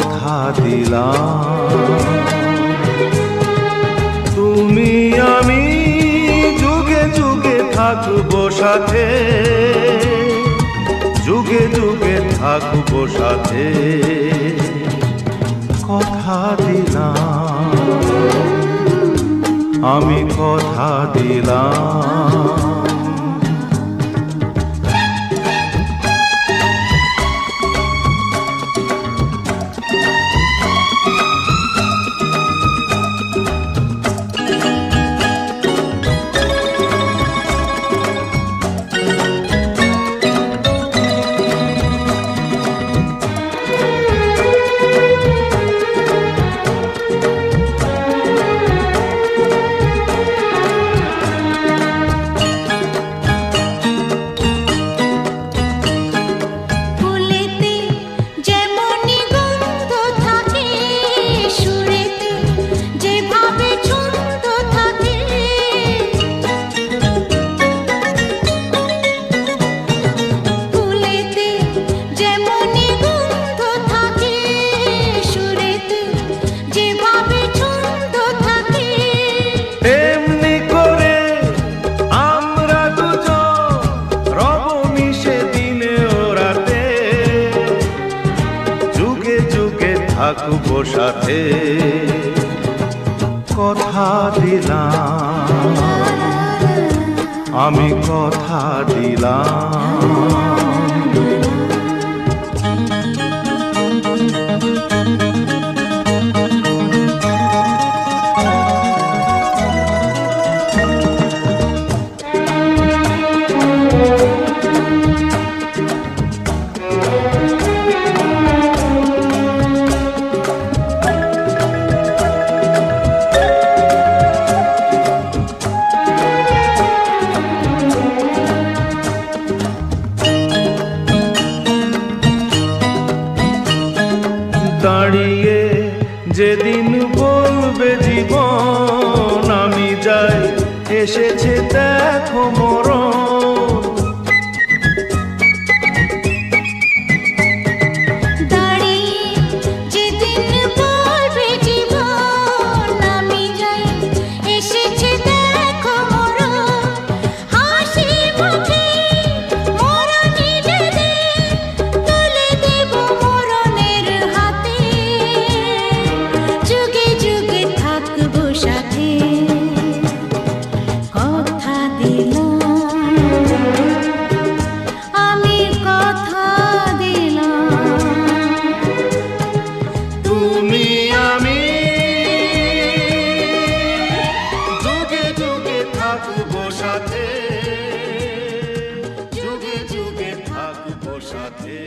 কথা দিলাম। তুমি আমি যুগে যুগে থাকবো সাথে, যুগে যুগে থাকবো সাথে, কথা দিলাম, আমি কথা দিলাম। থাকবো সাথে, কথা দিলাম, আমি কথা দিলাম। দাঁড়িয়ে যেদিন বলবে জীবন আমি যাই, এসেছে দেখো মরণ। থাকবো সাথে, যুগে যুগে থাকবো সাথে।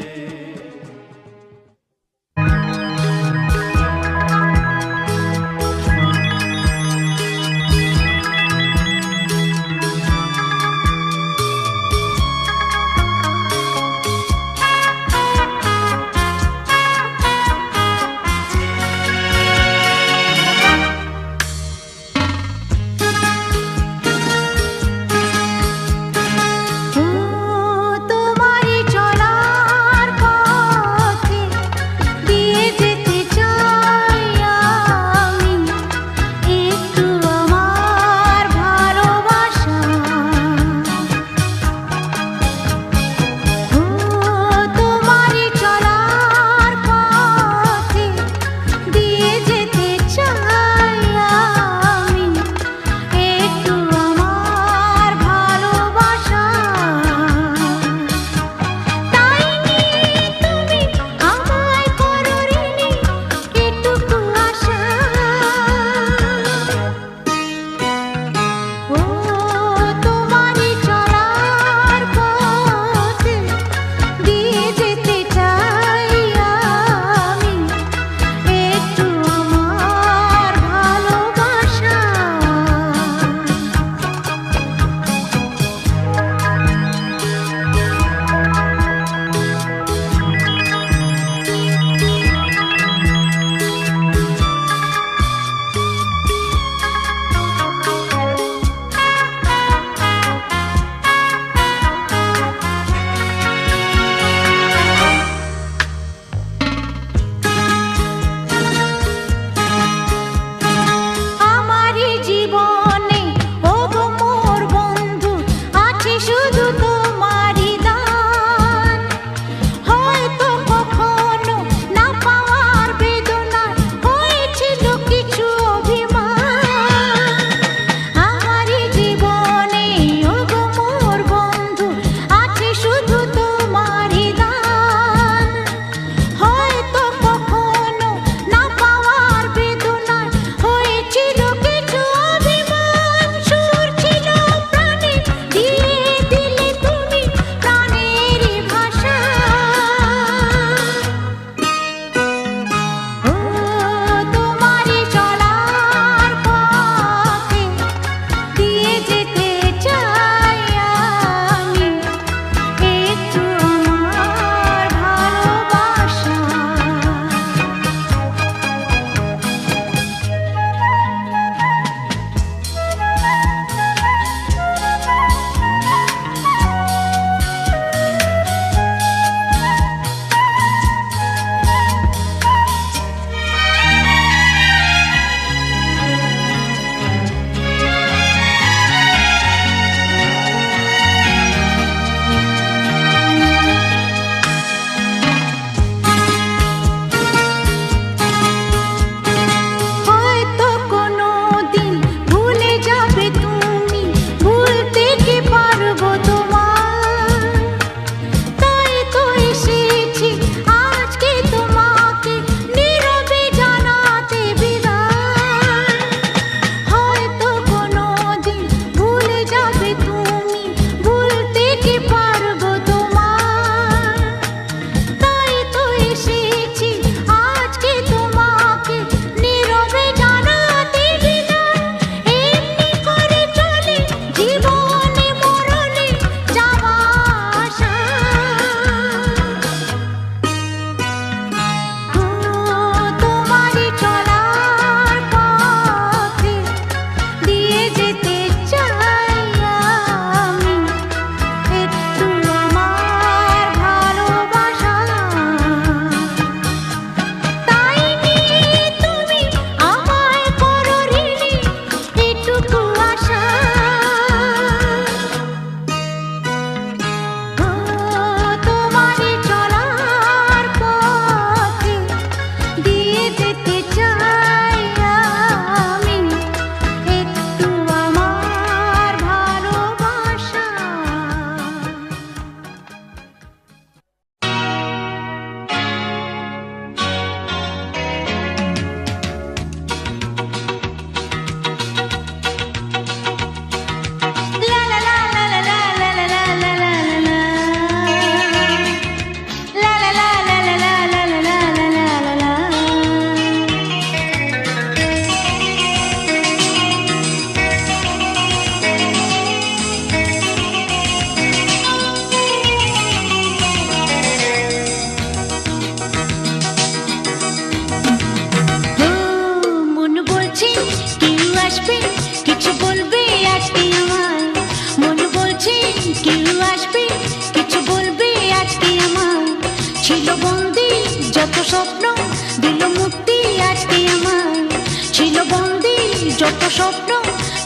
যত স্বপ্ন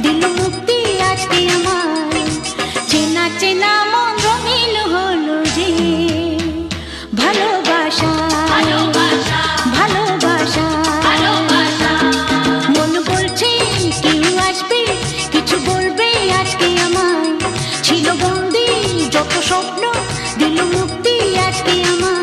দিল মুক্তি আজকে আমার। চেনা চেনা মন রঙিন হলো যে ভালোবাসা ভালোবাসা। মন বলছে কেউ আসবে কিছু বলবে আজকে আমায়। ছিল বন্দি যত স্বপ্ন দিল মুক্তি আজকে আমার।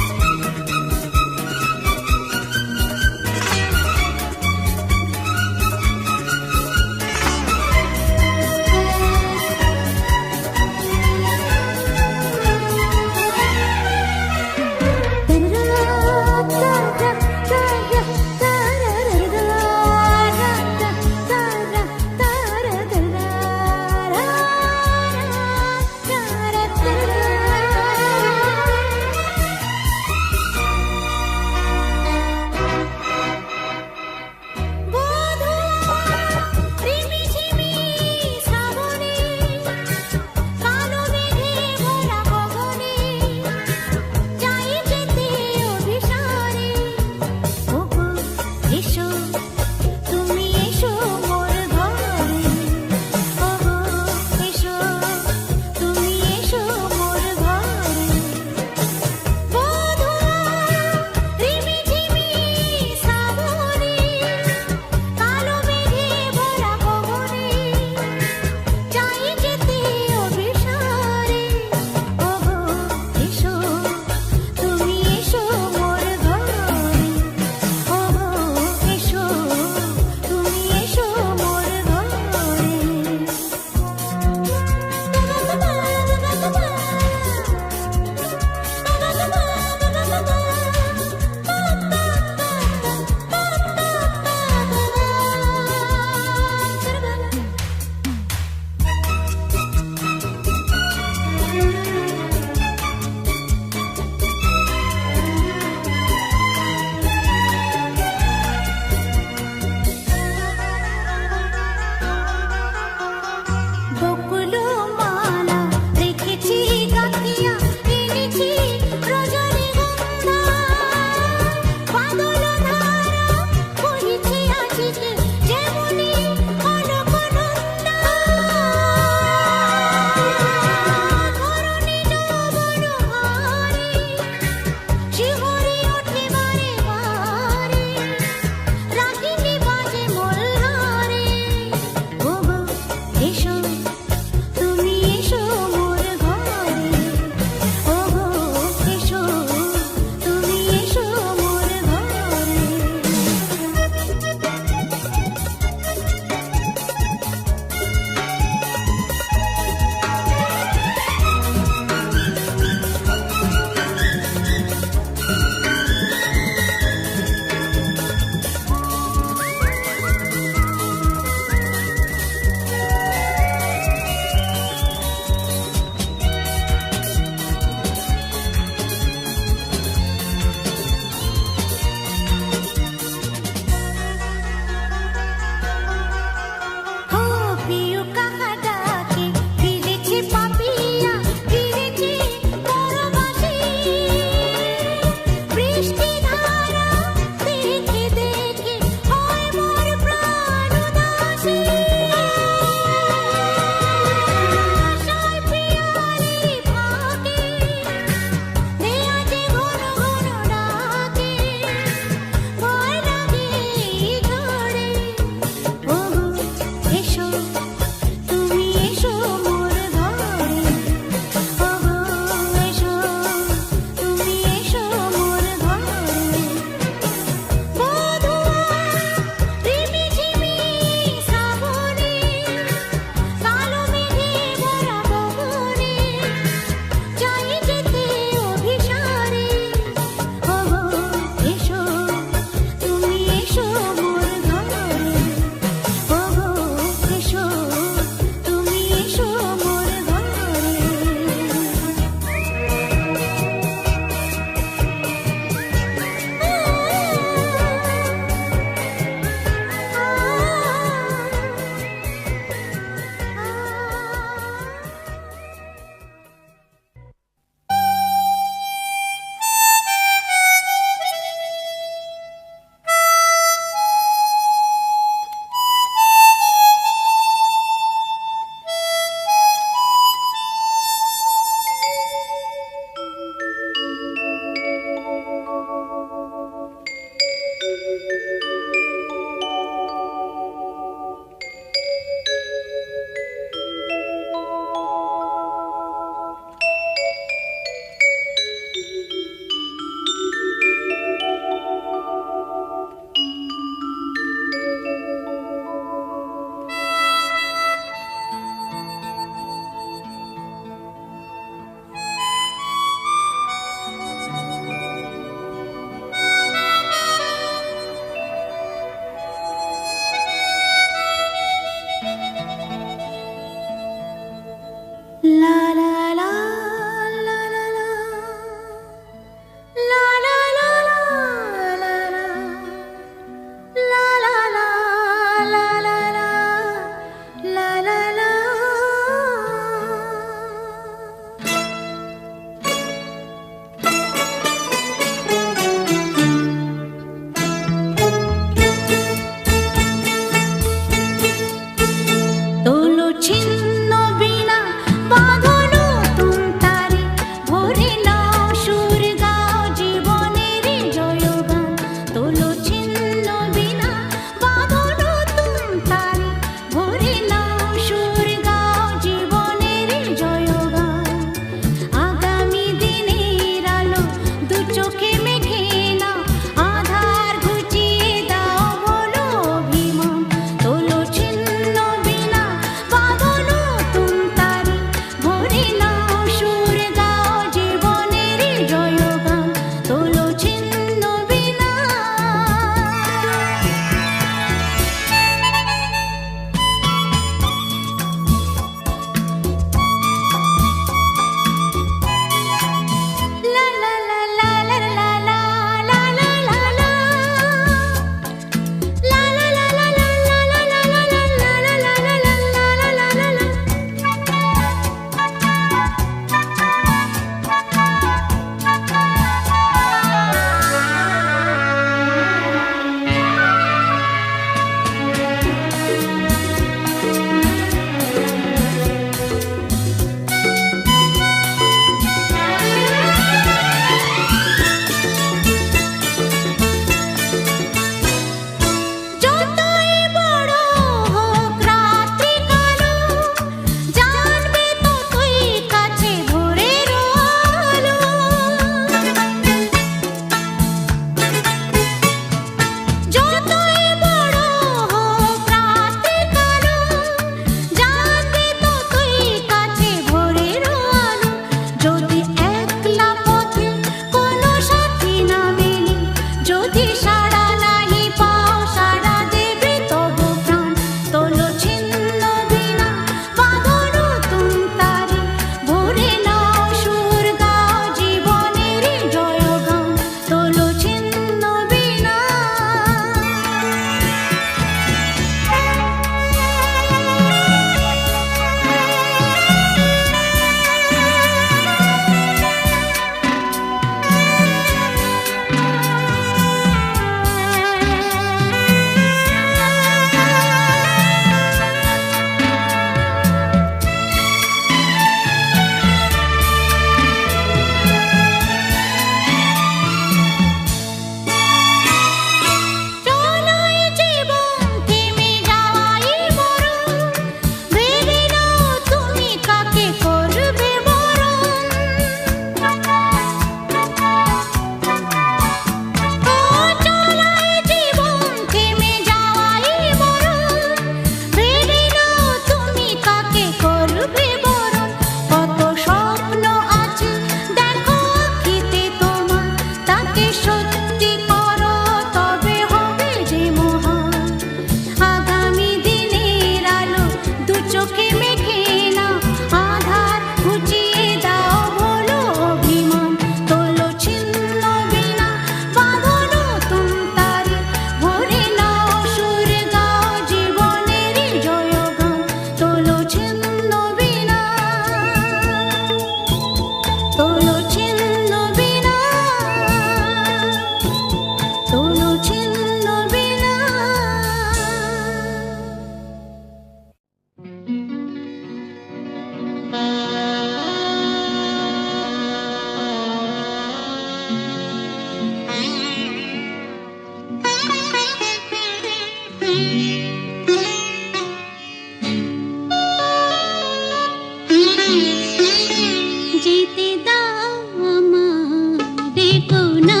যেতে দাও আমারে কোনা,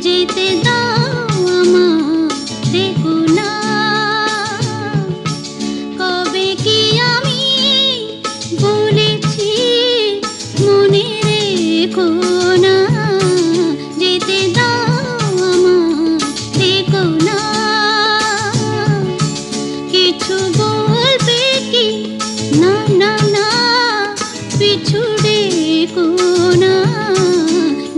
যেতে দাও আমারে কোনা। কবে কি আমি বলেছি মনে রেখো না, যেতে দাও আমারে কোনা। কিছু বলবে কি না না না, পিছু ডেকো না,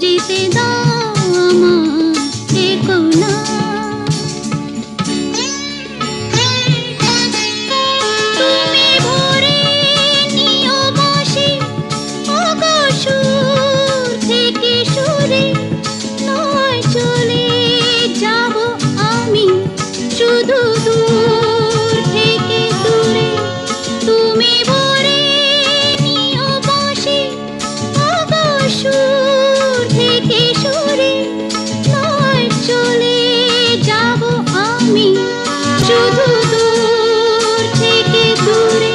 যেতে দাও আমারে কোনা। তুমি ভরে নিও বাঁশি, ওগো সুর থেকে সুরে, নয় চলে যাব আমি শুধু দূর থেকে দূরে। তুমি ভরে নিও বাঁশি, ওগো সুর থেকে সুরে, নয় চলে যাব আমি শুধু দূর থেকে দূরে।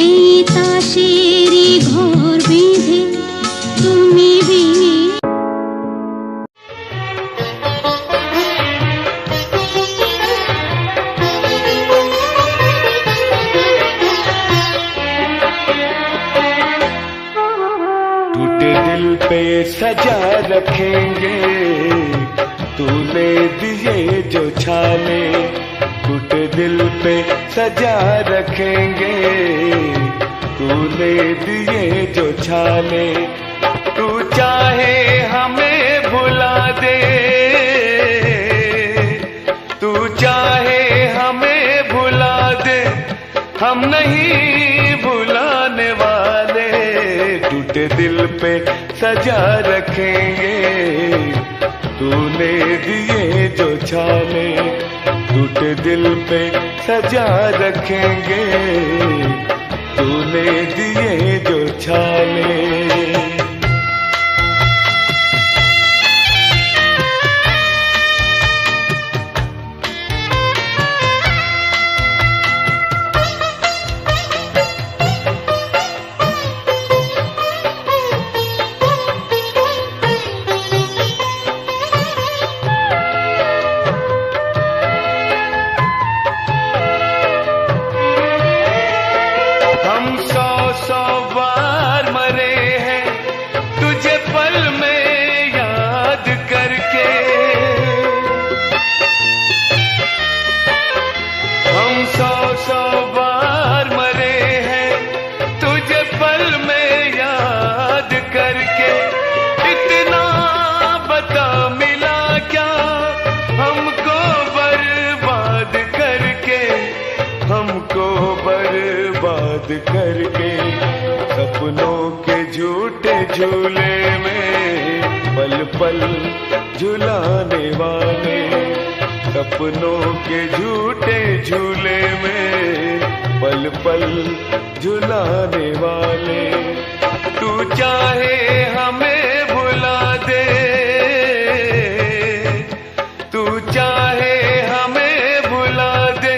এই তাসেরই ঘর বেঁধে তুমি বিয়ে टूटे दिल पे सजा रखेंगे तूने दिए जो छाले, टूटे दिल पे सजा रखेंगे तूने दिए जो छाले। तू चाहे हमें भुला दे, तू चाहे हमें भुला दे, हम नहीं भुलाने वाले। टूटे दिल पे सजा रखेंगे तूने दिए जो छाले, टूटे दिल पे सजा रखेंगे तूने दिए जो छाले। हम सौ सौ बार मरे हैं तुझे पल में याद करके, हम सौ सौ बार मरे हैं तुझे पल में याद करके। इतना बता मिला क्या हमको बर्बाद करके, हमको बर्बाद करके। सपनों के झूठे झूले में पल पल झुलाने वाले, सपनों के झूठे झूले में पल पल झुलाने वाले। तू चाहे हमें भुला दे, तू चाहे हमें भुला दे,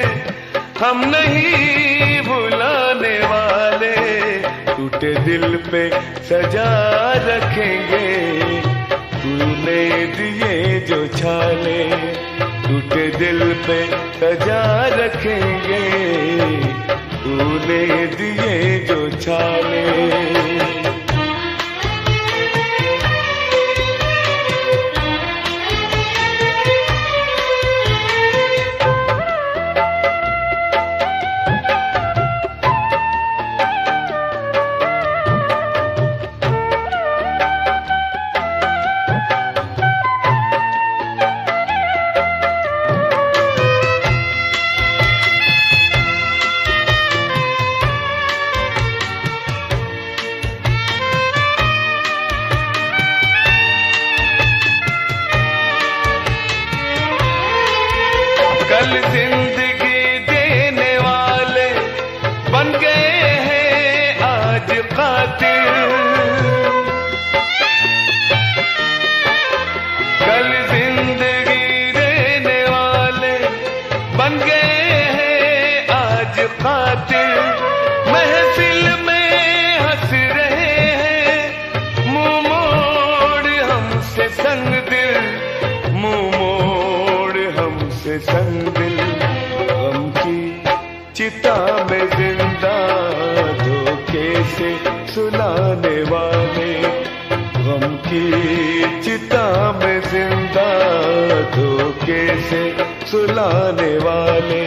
हम नहीं भुलाने वाले। टूटे दिल पे सजा रखेंगे तूने दिए जो छाले, टूटे दिल पे सजा रखेंगे तूने दिए जो छाले। कल जिंदगी देने वाले बन गए हैं आज कातिल, कल जिंदगी देने वाले से संग दिल, गम की चिता में जिंदा, धोखे से सुलाने वाले, गम की चिता में जिंदा, धोखे से सुलाने वाले।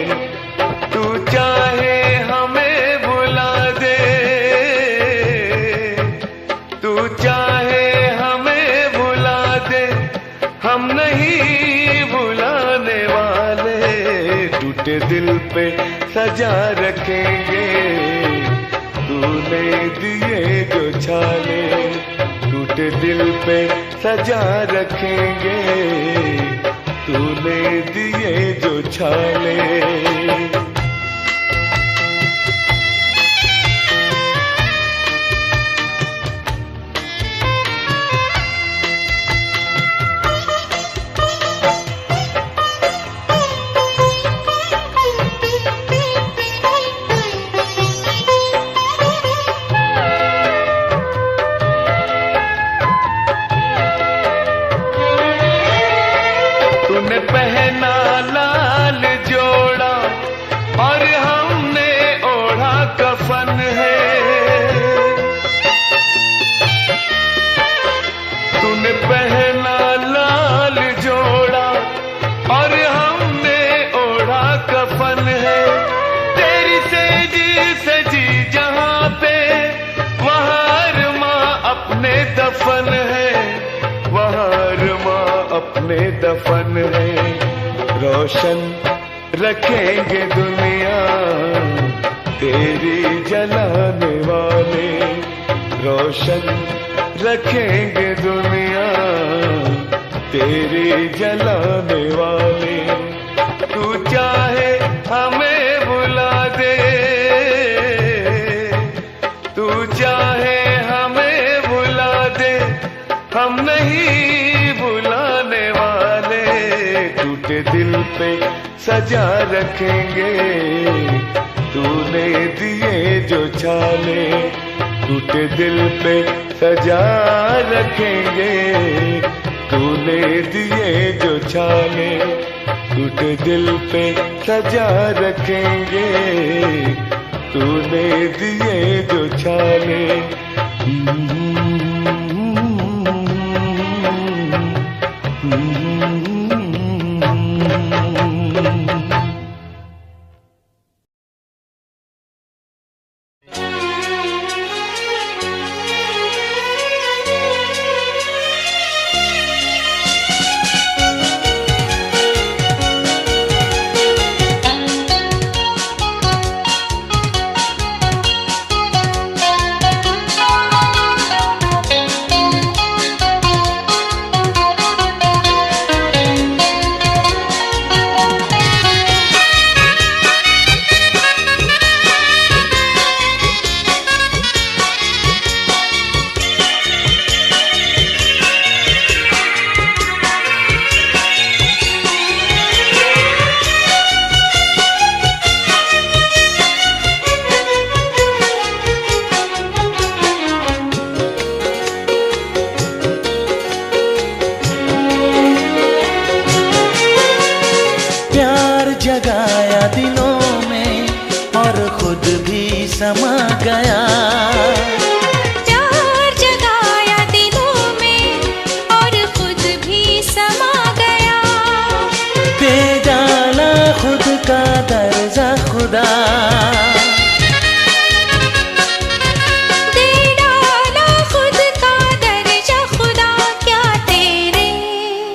तू चाहे हमें भुला दे, तू चाहे हमें भुला दे, हम नहीं भुलाने वाले। टूटे दिल पे सजा रखेंगे तूने दिए जो छाले, टूटे दिल पे सजा रखेंगे तूने दिए जो छाले। तूने पहना लाल जोड़ा और हमने ओढ़ा कफन है, तूने पहना लाल जोड़ा और हमने ओढ़ा कफन है। तेरी सेजी सजी जहां पे वहां अरमा अपने दफन है, वहां अरमा अपने दफन है। रोशन रखेंगे दुनिया तेरी जलाने वाले, रोशन रखेंगे दुनिया तेरी जलाने वाले। तू चाहे हमें भुला दे, तू चाहे हमें भुला दे, हम नहीं भुलाने वाले। टूटे दिल पे सजा रखेंगे तूने दिए जो छाले, टूटे दिल पे सजा रखेंगे तूने दिए जो छाले, टूटे दिल पे सजा रखेंगे तूने दिए जो छाले। जगाया दिलों में और खुद भी समा गया, प्यार जगाया दिलों में और खुद भी समा गया। दे डाला खुद का दर्जा खुदा, दे डाला खुद का दर्जा खुदा।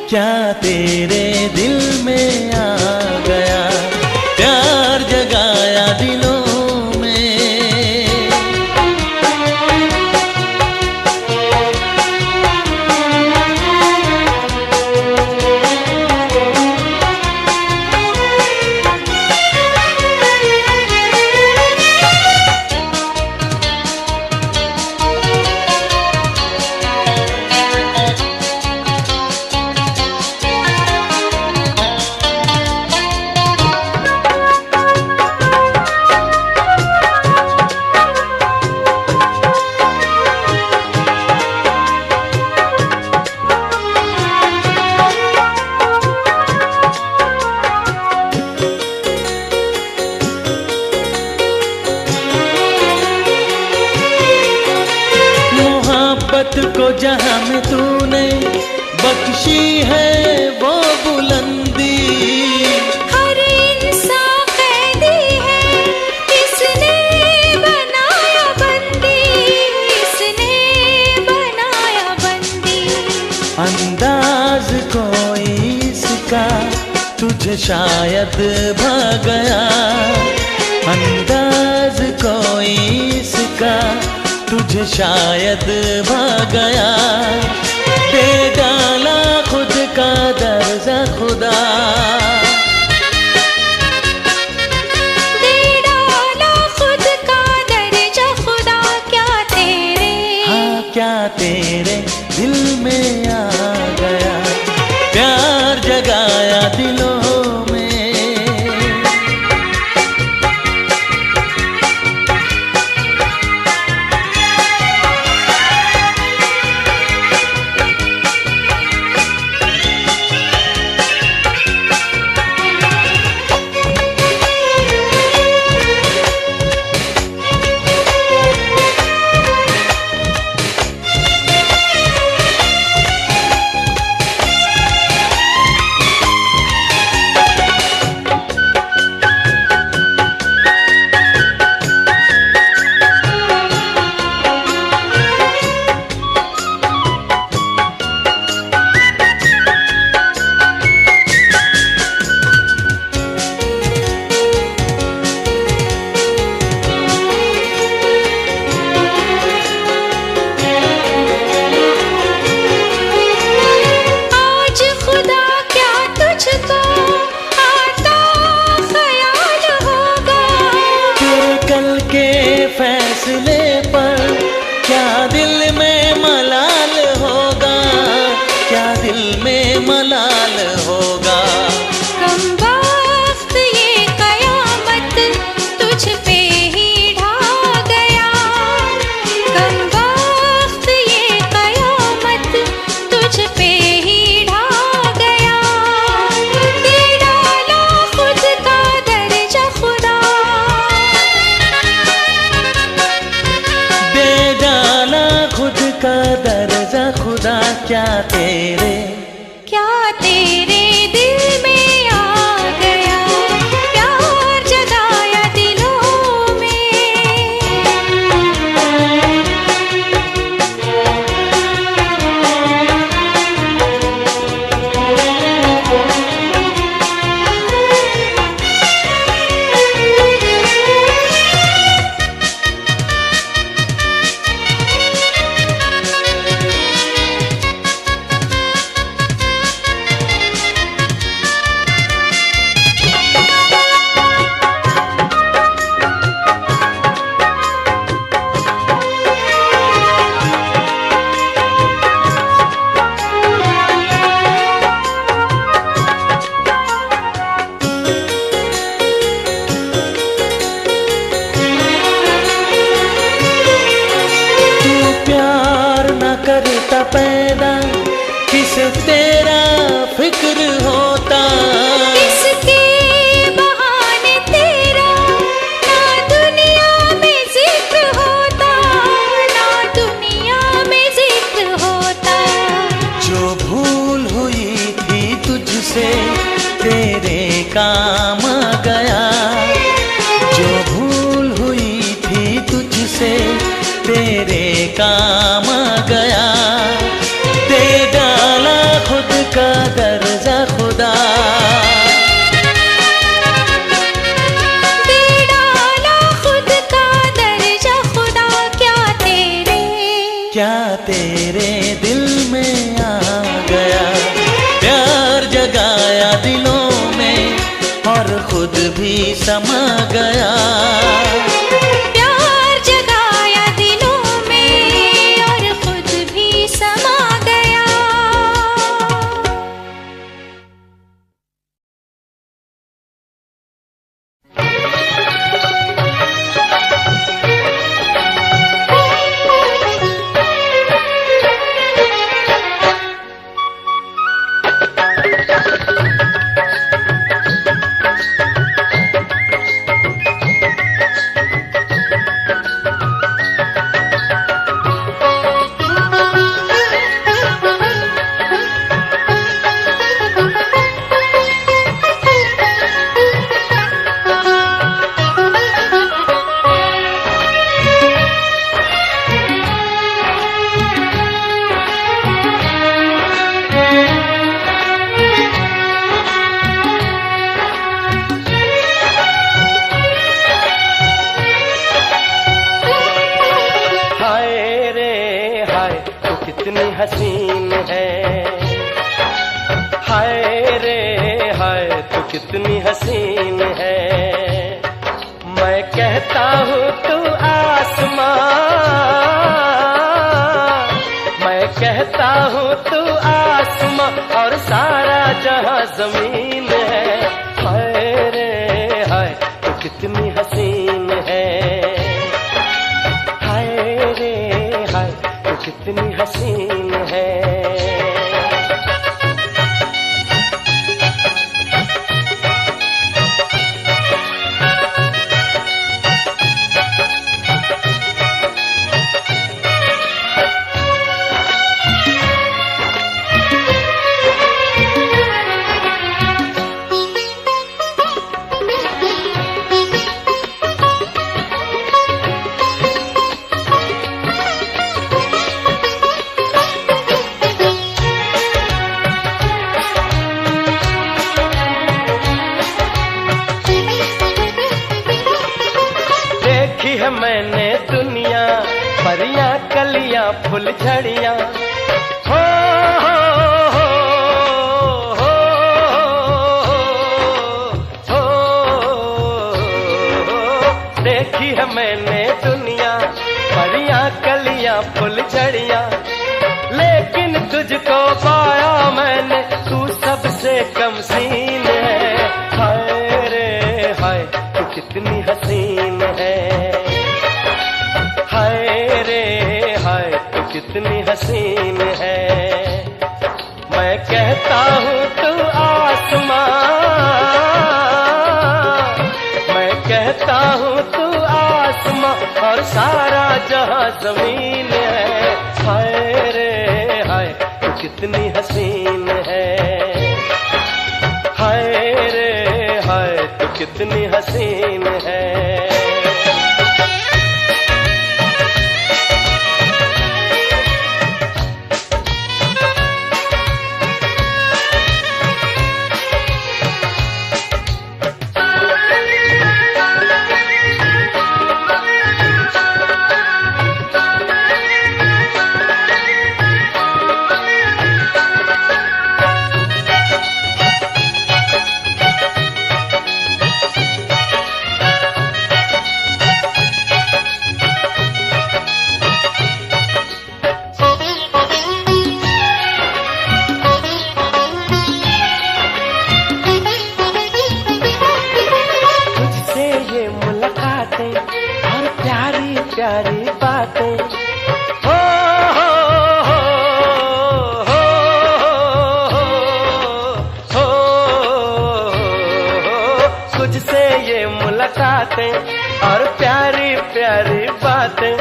क्या तेरे दिल में आ गया, प्यार जगाया दिलों में। तुझे शायद भा गया अंदाज कोई इसका, तुझे शायद भा गया, दे डाला खुद का दर्जा खुदा। दे डाला खुद का दर्जा खुदा, क्या तेरे, हाँ क्या तेरे दिल में आ गया, प्यार जगाया दिलों में। फैसले पर क्या दिल में मलाल होगा, क्या दिल में मलाल होगा। कम वक्त ये कयामत तुझ पे ही ढा गया, कम वक्त ये कयामत तुझ पे ही ढा गया, दे डाला खुद का दर्जा खुदा। खुद का दर्जा खुदा, क्या तेरे दिल में आ गया, प्यार जगाया दिलों में। करता पैदा किसे तेरा फिक्र होता, किसके बहाने तेरा ना दुनिया में जिक्र होता, ना दुनिया में जिक्र होता। जो भूल हुई थी तुझसे तेरे काम आ गया, जो भूल हुई थी तुझसे तेरे काम आ गया, दे डाला खुद का दर्जा खुदा। दे डाला खुद का दर्जा खुदा, क्या तेरे दिल में आ गया, प्यार जगाया दिलों में और खुद भी समा गया। हसीन है। हाय रे हाय तू कितनी हसीन है। मैं कहता हूँ तू आसमां, मैं कहता हूँ तू आसमां और सारा जहां जमीन है। हाय रे हाय तू कितनी हसीन है। हाय रे हाय तू कितनी हसीन है। देखी है मैंने दुनिया, परियां कलियां फुल झड़ियां। हो हो हो हो हो। देखी है मैंने दुनिया, परियां कलियां फुल झड़ियां। लेकिन तुझको पाया मैंने, तू सबसे कम सीन है। हाय रे हाय तू कितनी हसीन है। हाय रे हाय तू कितनी हसीन है। मैं कहता हूँ तू आसमां, मैं कहता हूँ तू आसमां और सारा जहां जमीन है। हाय रे हाय तू कितनी हसीन है। हाय रे हाय तू कितनी हसीन है। और प्यारी प्यारी बातें। हो हो हो हो हो। तुझसे ये मुलाकातें और प्यारी प्यारी बातें,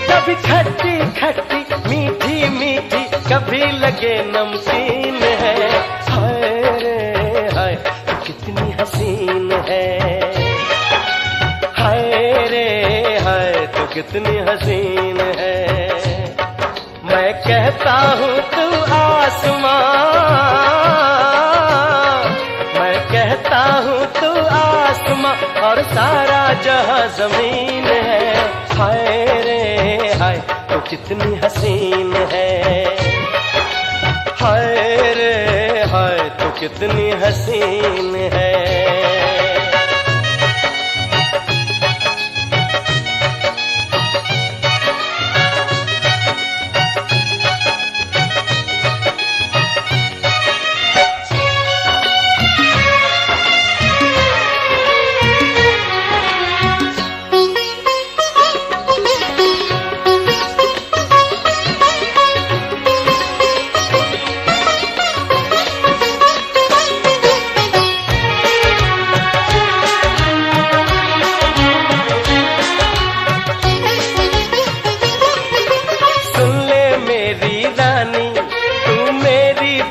कभी खट्टी खट्टी मीठी मीठी, कभी लगे नमकीन है। हाय रे हाय तू कितनी हसीन है। हाय रे हाय तू कितनी हसीन है। मैं कहता हूँ तू आसमां, मैं कहता हूँ तू आसमां और सारा जहां जमीन है। हाय रे हाय तू कितनी हसीन है। हाय रे हाय तू कितनी हसीन है।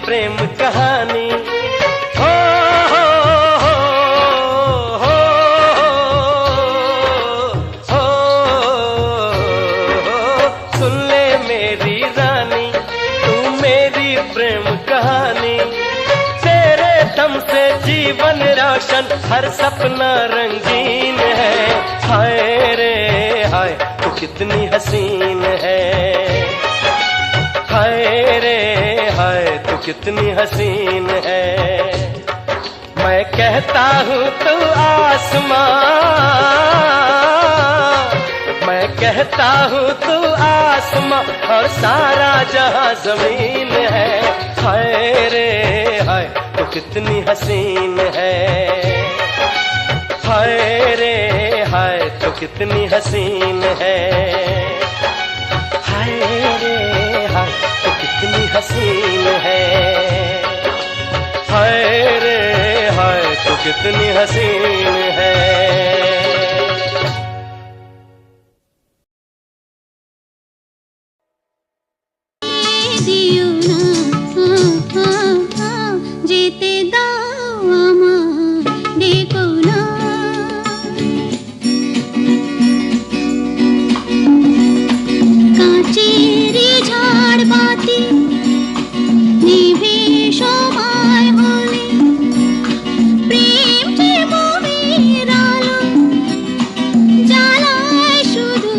प्रेम कहानी। हो हो हो हो हो हो। सुन ले मेरी रानी, तू मेरी प्रेम कहानी। तेरे दम से जीवन रोशन, हर सपना रंगीन है। हाय रे हाय तू कितनी हसीन है। हाय रे हाय तू कितनी हसीन है। मैं कहता हूँ तू आसमां, मैं कहता हूँ तू आसमां और सारा जहां जमीन है। हाय रे हाय तू कितनी हसीन है। हाय रे हाय तू कितनी हसीन है। हाय रे हाय तू कितनी हसीन है। हाय रे हाय तू कितनी हसीन है। দিও না যেতে দাও আমায়, ডেকো না। কাঁচের ঝাড় বাতি নিভে সময় হলে, প্রেম যে মোমের আলো জ্বালায় শুধু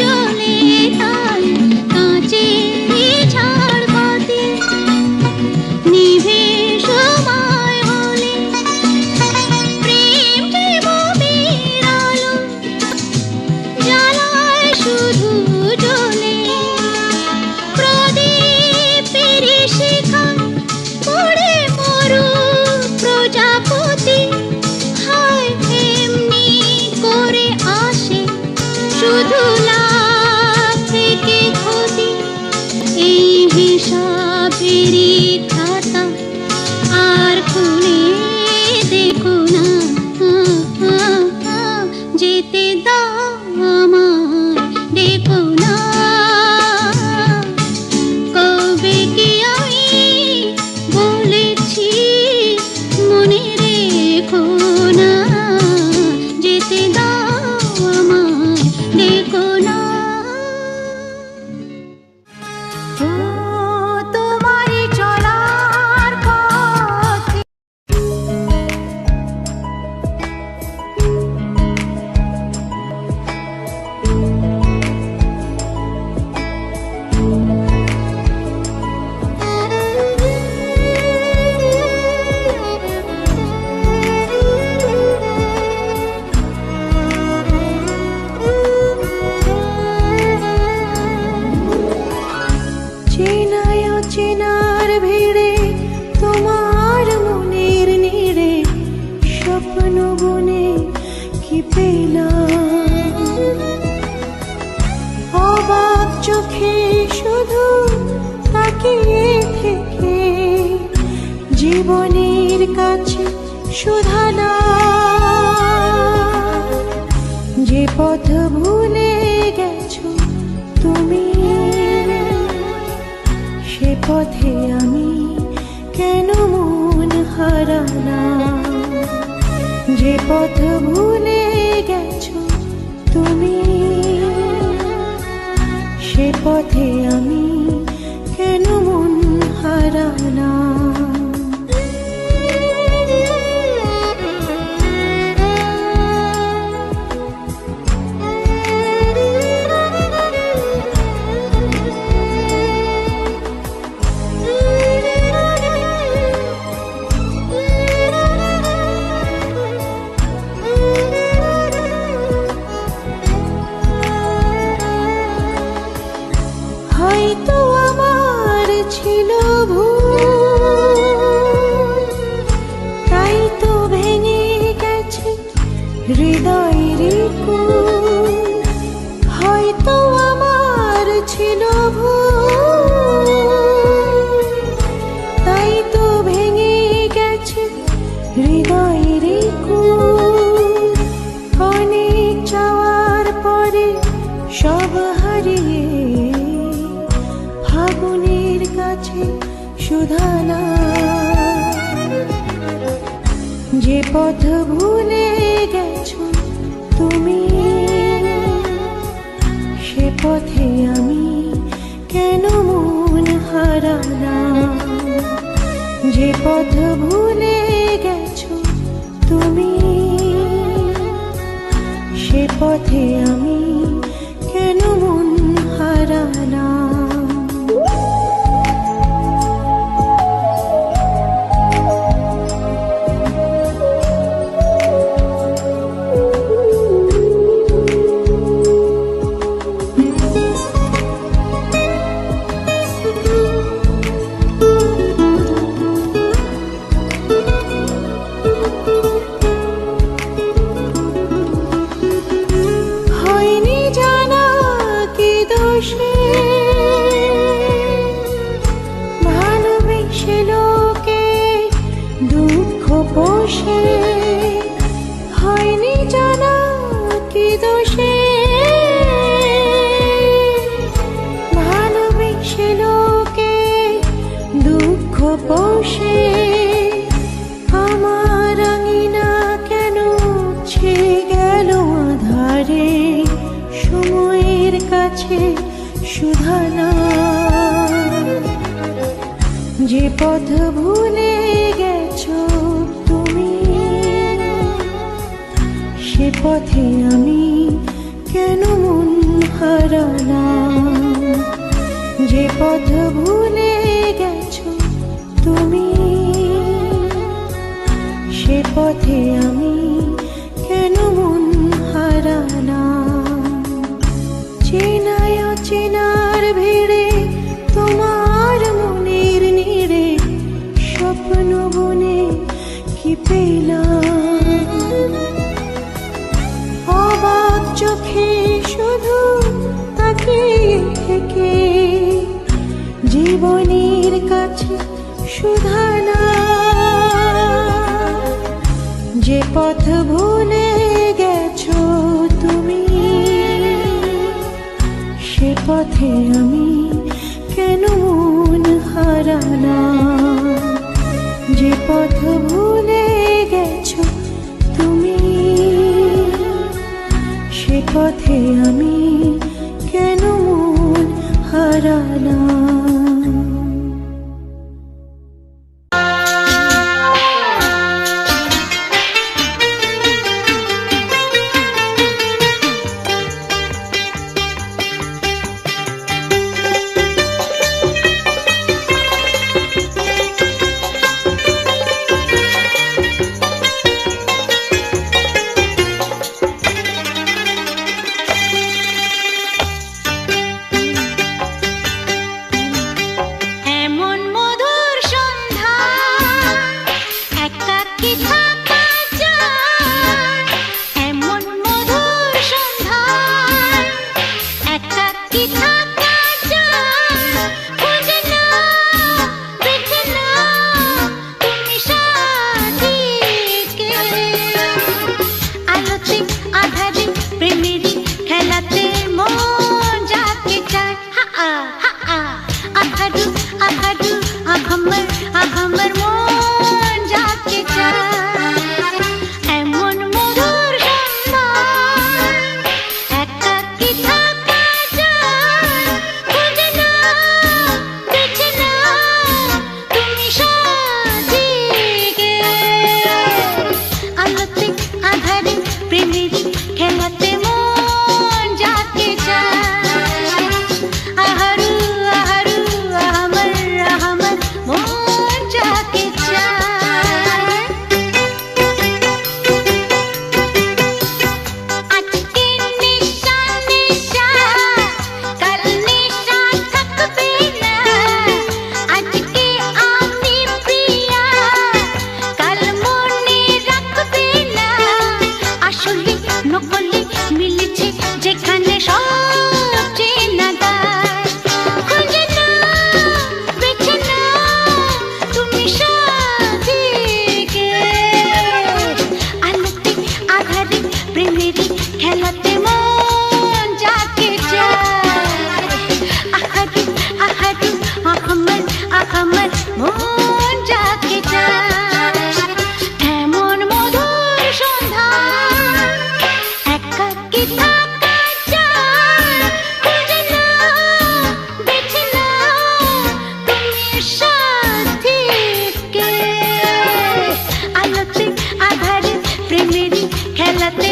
জ্বলে তাই। কাঁচের ঝাড় বাতি নিভে সময় হলে, প্রেম যে মোমের আলো জ্বালায় শুধু জ্বলে। প্রদীপের শিখায় পড়ে মরু প্রজাপতি, হায় এমনি করে আসে শুধু লাভ থেকে ক্ষতি। এই হিসাবেরই খাতা আর খুলে দেখো না, যেতে দাও আমায়, দেখো না। কবে কি আমি বলেছি মনে রেখো না, যেতে দাও আমায়, দেখো না। ও তোমারই চলার পথে চেনায় অচেনার ভিড়ে তোমার মনের নীড়ে স্বপ্ন বুনে কি পেলাম। অবাক চোখে শুধু তাকিয়ে থেকে জীবনের কাছে শুধালাম। যে পথ ভুলে গেছো তুমি, সে পথে আমি কেন মন হারালাম। যে পথ ভুলে গেছো তুমি, সে পথে আমি কেন মন হারালাম। হয়তো আমার ছিল ভুল, তাই তো ভেঙে গেছে হৃদয়ের কুল। হয়তো আমার ছিল ভুল, তাই তো ভেঙে গেছে হৃদয়ের কুল। অনেক চাওয়ার পরে সব হারিয়ে ফাগুনের কাছে শুধালাম। যে পথ ভুলে গেছো তুমি, সে পথে আমি কেন মন হারালাম। যে পথ ভুলে গেছো তুমি, সে পথে আমি কেন মন হারালাম। যে পথ ভুলে গেছো তুমি, সে পথে আমি কেন মন হারালাম। যে পথ ভুলে গেছো তুমি, সে পথে আমি কেন মন হারালাম। চেনায় অচেনার ভিড়ে তোমার মনের নিড়ে স্বপ্ন বনে কি পেলাম। অবাক চোখে শুধু তাকিয়ে থেকে জীবনের কাছে শুধানা। যে পথ ভুলে গেছো তুমি, সে পথে আমি কেন মন হারালাম। যে পথ ভুলে গেছো তুমি, সে পথে আমি কেন মন হারালাম। খেলাতে